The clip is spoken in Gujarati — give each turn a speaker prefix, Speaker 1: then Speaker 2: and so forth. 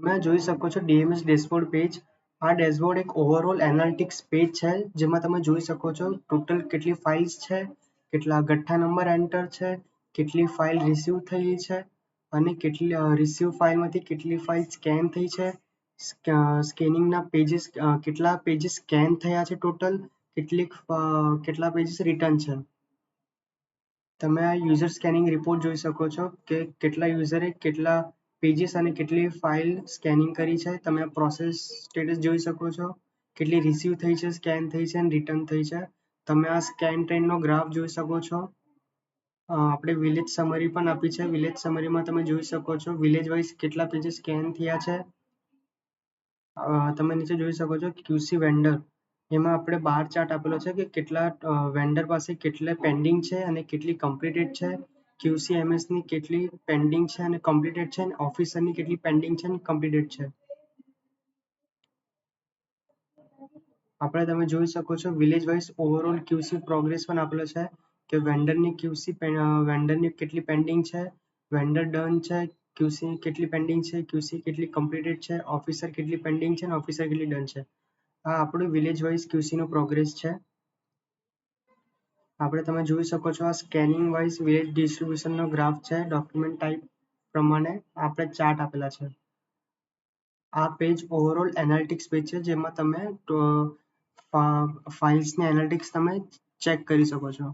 Speaker 1: તમે જોઈ શકો છો DMS ડેશબોર્ડ પેજ. આ ડેશબોર્ડ એક ઓવરઓલ એનાલિટિક્સ પેજ છે જેમાં તમે જોઈ શકો છો ટોટલ કેટલી ફાઇલ્સ છે, કેટલા ગઠ્ઠા નંબર એન્ટર છે, કેટલી ફાઇલ રિસીવ થઈ છે અને કેટલી રિસીવ ફાઇલમાંથી કેટલી ફાઇલ સ્કેન થઈ છે, સ્કેનિંગના પેજીસ કેટલા પેજીસ સ્કેન થયા છે ટોટલ, કેટલા પેજીસ રિટર્ન છે. તમે આ યુઝર સ્કેનિંગ રિપોર્ટ જોઈ શકો છો કે કેટલા યુઝરે કેટલા પેજીસ અને કેટલી ફાઇલ સ્કેનિંગ કરી છે. તમે પ્રોસેસ સ્ટેટસ જોઈ શકો છો, કેટલી રિસીવ થઈ છે, સ્કેન થઈ છે અને રિટર્ન થઈ છે. તમે આ સ્કેન ટ્રેન્ડનો ગ્રાફ જોઈ શકો છો. આપણે વિલેજ સમરી પણ આપી છે. વિલેજ સમરીમાં તમે જોઈ શકો છો વિલેજ વાઇઝ કેટલા પેજીસ સ્કેન થયા છે. તમે નીચે જોઈ શકો છો QC વેન્ડર, એમાં આપણે બાર ચાર્ટ આપેલો છે કે કેટલા વેન્ડર પાસે કેટલા પેન્ડિંગ છે અને કેટલી કમ્પ્લીટેડ છે. QCMS ની કેટલી પેન્ડિંગ છે અને કમ્પ્લીટેડ છે અને ઓફિસરની કેટલી પેન્ડિંગ છે અને કમ્પ્લીટેડ છે. આપણે તમે જોઈ શકો છો village wise overall QC progress પણ આપેલો છે કે વેન્ડરની કેટલી પેન્ડિંગ છે, વેન્ડર ડન છે, QC કેટલી પેન્ડિંગ છે, QC કેટલી કમ્પ્લીટેડ છે, ઓફિસર કેટલી પેન્ડિંગ છે અને ઓફિસર કેટલી ડન છે. આ આપણું વિલેજ વાઇઝ QC નો પ્રોગ્રેસ છે. આપણે તમે જોઈ શકો છો આ સ્કેનિંગ વાઇઝ વિલેજ ડિસ્ટ્રીબ્યુશનનો ગ્રાફ છે. ડોક્યુમેન્ટ ટાઈપ પ્રમાણે આપણે ચાર્ટ આપેલા છે. આ પેજ ઓવરઓલ એનાલિટિક્સ પેજ છે જેમાં તમે ફાઇલ્સની એનાલિટિક્સ તમે ચેક કરી શકો છો.